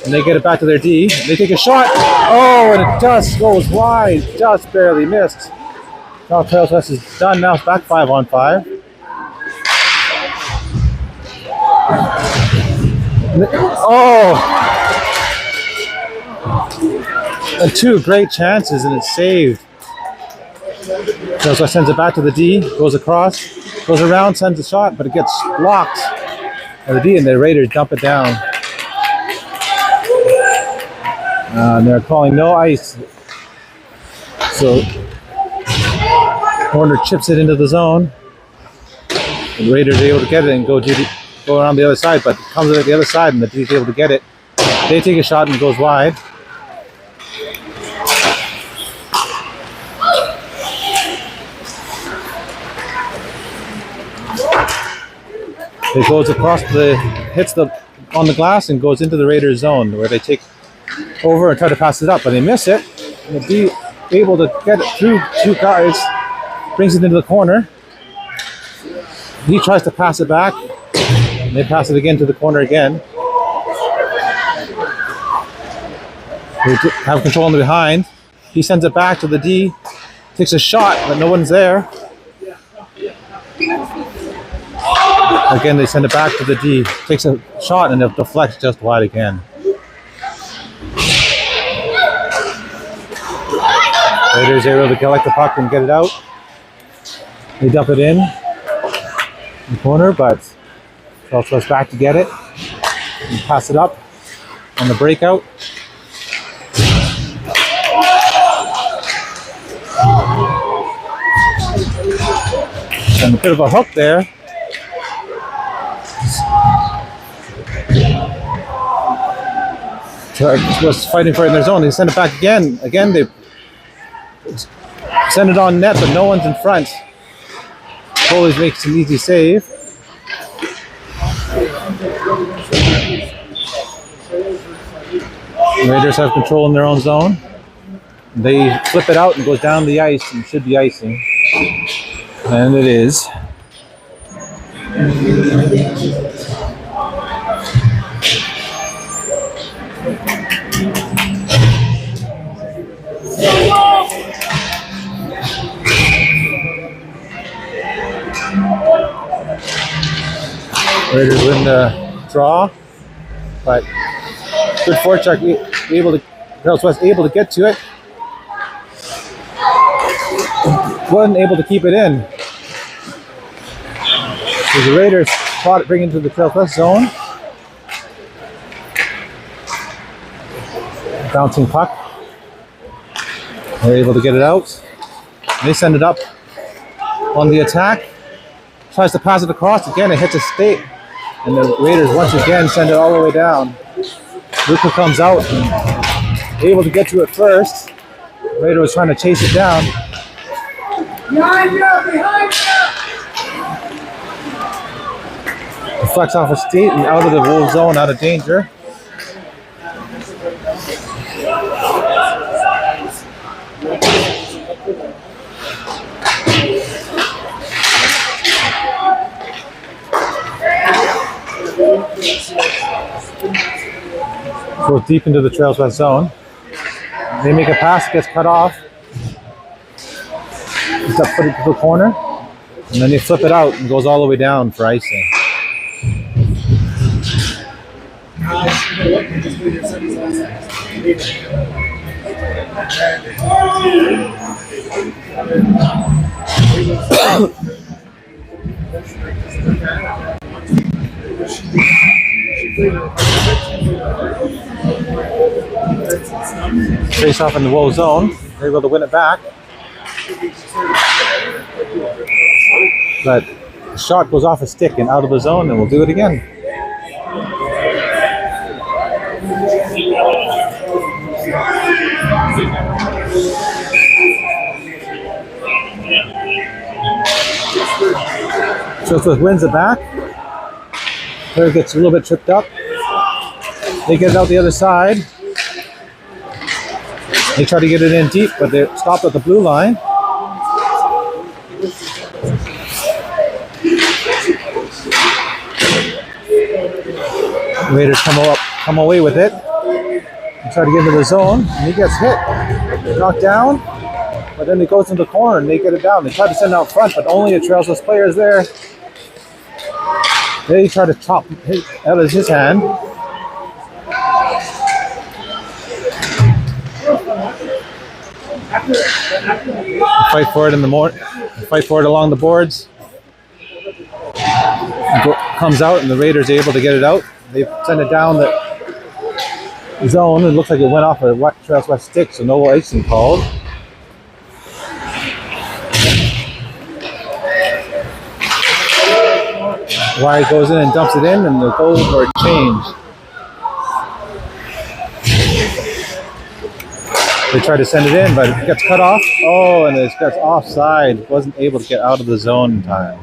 And they get it back to their D. They take a shot. Oh, and it just goes wide. Just barely missed. Now Charles West is done. Now it's back 5-on-5. Oh! And two great chances, and it's saved. Charles West sends it back to the D. Goes across. Goes around, sends a shot, but it gets blocked by the D, and the Raiders dump it down. And they're calling no ice. So Horner chips it into the zone. The Raiders are able to get it and go around the other side, but it comes in at the other side, and the D's able to get it. They take a shot and it goes wide. It goes across hits on the glass and goes into the Raiders zone, where they take over and try to pass it up, but they miss it. And the D able to get it through two guys, brings it into the corner. He tries to pass it back, and they pass it again to the corner again. They have control in the behind. He sends it back to the D, takes a shot, but no one's there. Again, they send it back to the D, takes a shot, and it deflects just wide again. Raiders are able to collect the puck and get it out. They dump it in the corner, but Charles goes back to get it and pass it up on the breakout. And a bit of a hook there. Charles was fighting for it in their zone. They send it back again. Again, they send it on net, but no one's in front. Goalies makes an easy save. The Raiders have control in their own zone. They flip it out and goes down the ice and should be icing. And it is. Raiders win the draw, but good forecheck, able to, Trails West able to get to it. Wasn't able to keep it in. So the Raiders fought it, bring it into the Trails West zone. Bouncing puck. They're able to get it out. They send it up on the attack. Tries to pass it across. Again, it hits a stake. And the Raiders once again send it all the way down. Luca comes out and able to get to it first. The Raider was trying to chase it down. Behind you! Behind you! Deflects off a skate and out of the Wolf zone, out of danger. Goes deep into the Trails West zone. They make a pass, gets cut off. It's up put it to the corner. And then they flip it out and goes all the way down for icing. Face off in the Woe zone. They're able to win it back. But the shot goes off a stick and out of the zone, and we'll do it again. Joseph wins it back. Player gets a little bit tripped up. They get it out the other side. They try to get it in deep, but they're stopped at the blue line. Raiders come away with it. They try to get into the zone, and he gets hit, knocked down. But then he goes into the corner, and they get it down. They try to send it out front, but only a Trails West player is there. They try to chop out of his hand. Fight for it in the fight for it along the boards. Comes out, and the Raiders are able to get it out. They send it down the zone. It looks like it went off a Trails West stick, so no icing called. Wyatt goes in and dumps it in, and the goals are changed. They try to send it in, but it gets cut off. Oh, and it gets offside. Wasn't able to get out of the zone in time.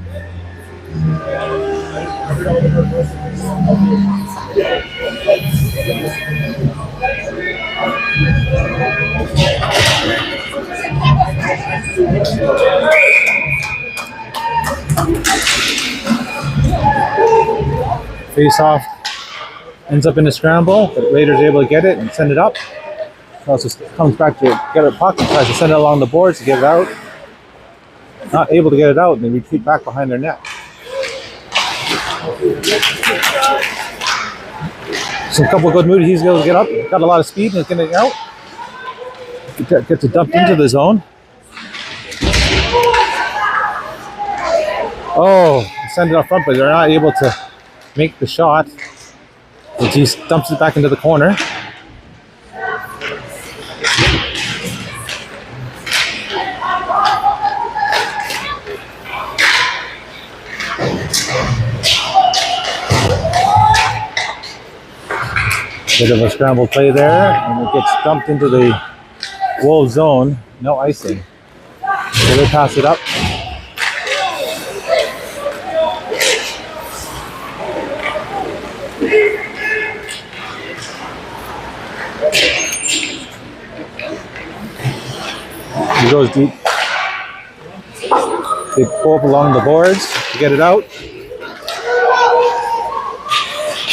Face off ends up in a scramble, but Raiders are able to get it and send it up. Also comes back to get a puck and tries to send it along the boards to get it out. Not able to get it out, and they retreat back behind their net. So a couple of good moves. He's able to get up. Got a lot of speed and is getting out. Gets it dumped into the zone. Oh, send it up front, but they're not able to make the shot. He dumps it back into the corner. Bit of a scramble play there, and it gets dumped into the Wolves zone. No icing. So they pass it up. He goes deep. They pull up along the boards to get it out.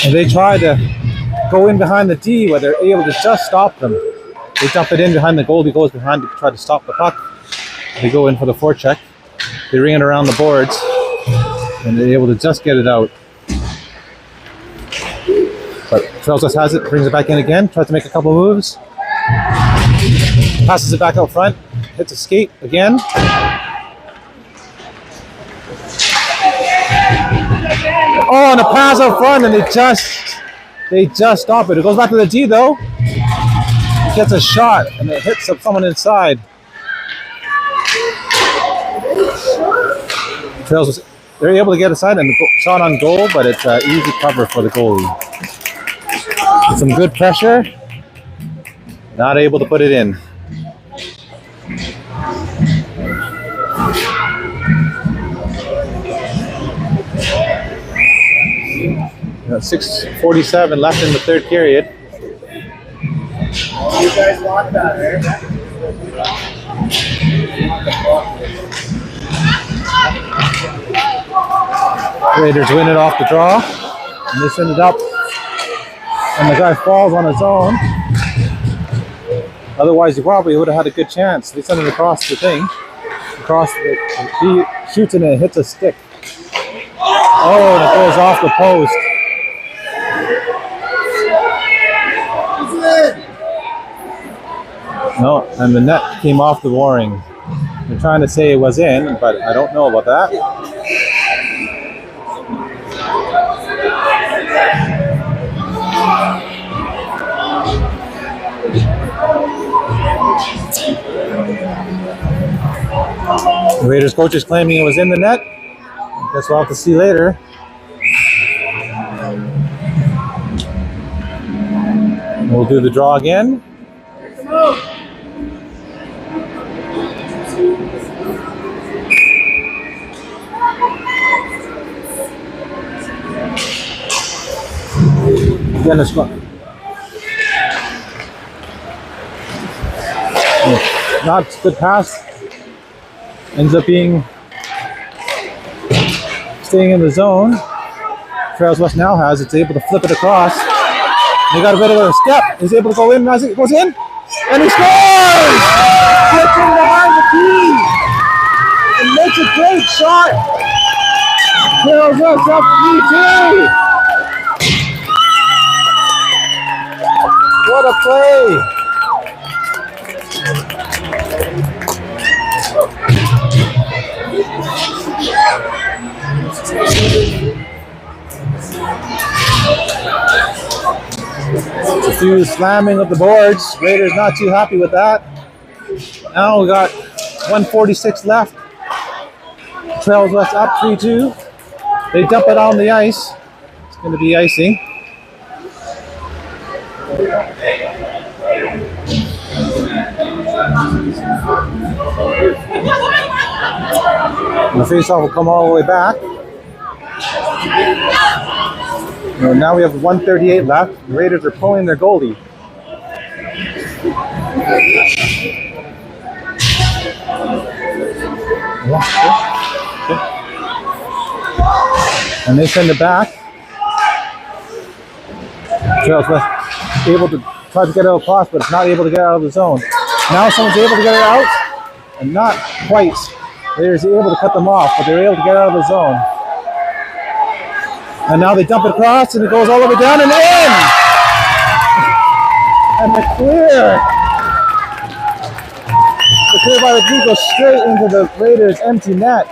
And they try to go in behind the D, where they're able to just stop them. They dump it in behind the goal. He goes behind to try to stop the puck. They go in for the forecheck. They ring it around the boards, and they're able to just get it out. But Trails West has it, brings it back in again, tries to make a couple moves. Passes it back out front, hits a skate again. Oh, and a pass out front, and they just stop it. It goes back to the D though. He gets a shot, and it hits someone inside. Trails, they're able to get aside and shot on goal, but it's an easy cover for the goalie. Some good pressure, not able to put it in. Got 6:47 left in the third period. You guys want that, eh? Raiders win it off the draw, and they send it up, and the guy falls on his own. Otherwise, he probably would have had a good chance. They send it across the thing, he shoots it and it hits a stick. Oh, and it goes off the post. No, and the net came off the mooring. They're trying to say it was in, but I don't know about that. The Raiders coach is claiming it was in the net. I guess we'll have to see later. We'll do the draw again. Dennis, not good pass. Ends up staying in the zone. Trails West now has it's able to flip it across. He got a bit of a step. He's able to go in as it goes in, and he scores! Pitching behind the tee, and makes a great shot. Trails West up 3-2. What a play! It's a few slamming of the boards. Raiders not too happy with that. Now we got 1:46 left. Trails West up 3-2. They dump it on the ice. It's going to be icing. The face-off will come all the way back. Now we have 1:38 left. The Raiders are pulling their goalie. And they send it back. Trails West able to try to get it across, but it's not able to get out of the zone. Now someone's able to get it out, and not quite. Raiders are able to cut them off, but they're able to get out of the zone. And now they dump it across, and it goes all the way down and in! And the clear by the D goes straight into the Raiders' empty net.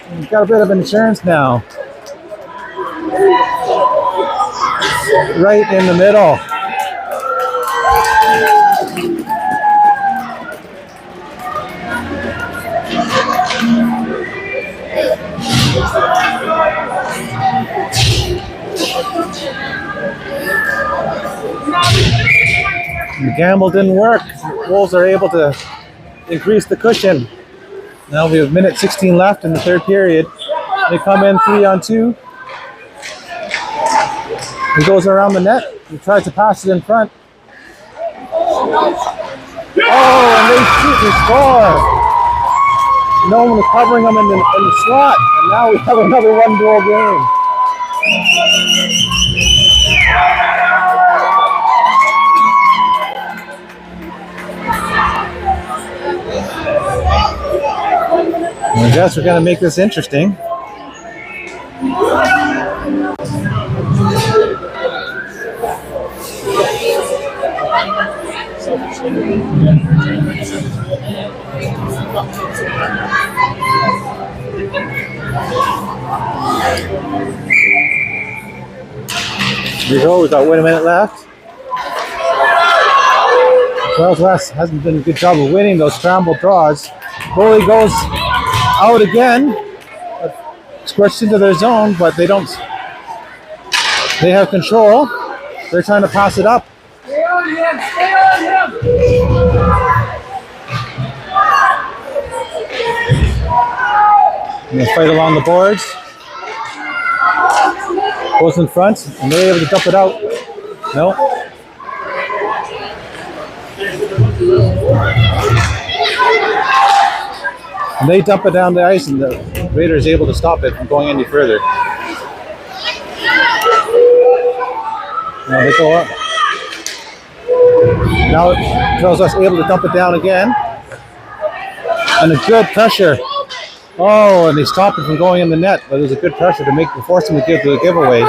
And he's got a bit of insurance now. Right in the middle. The gamble didn't work. The Wolves are able to increase the cushion. Now we have 1:16 left in the third period. They come in 3-on-2. He goes around the net. He tries to pass it in front. Oh, and they shoot and score. No one was covering them in the slot. And now we have another one-goal game. I guess we're going to make this interesting. Here we go. We got 1 minute left. Trails West hasn't done a good job of winning those scramble draws. Goalie goes out again. Squished into their zone, but they don't. They have control. They're trying to pass it up. Stay on him! Stay on him! And they fight along the boards. Goes in front, and they're able to dump it out. No. And they dump it down the ice, and the Raider is able to stop it from going any further. Now they go up. Now Trails West able to dump it down again. And a good pressure. Oh, and they stopped it from going in the net, but it was a good pressure to force them to give the giveaway.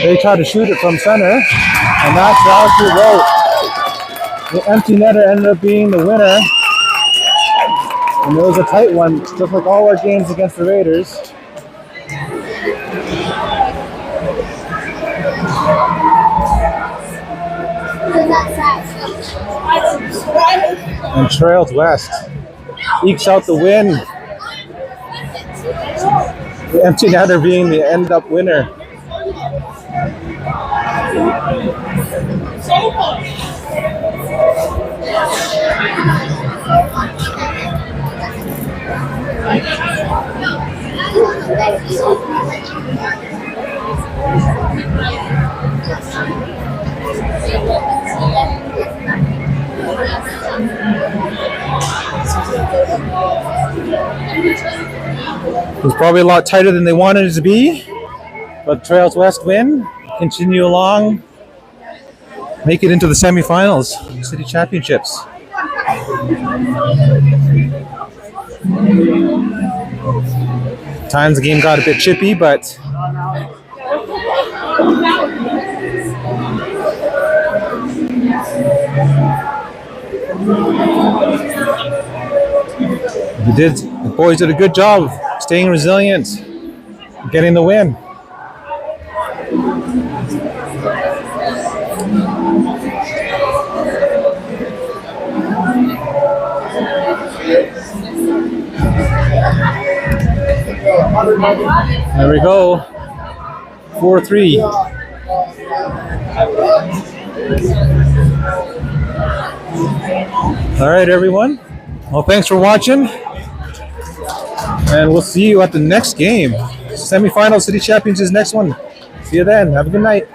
They try to shoot it from center, and that's out to Rote. The empty netter ended up being the winner. And it was a tight one, just like all our games against the Raiders. And Trails West ekes out the win. The empty netter being the end up winner. It was probably a lot tighter than they wanted it to be, but Trails West win, continue along, make it into the semifinals, city championships. Times the game got a bit chippy, but the boys did a good job staying resilient, getting the win. There we go. 4-3. All right, everyone. Well, thanks for watching. And we'll see you at the next game. Semi-final City Champions is next one. See you then. Have a good night.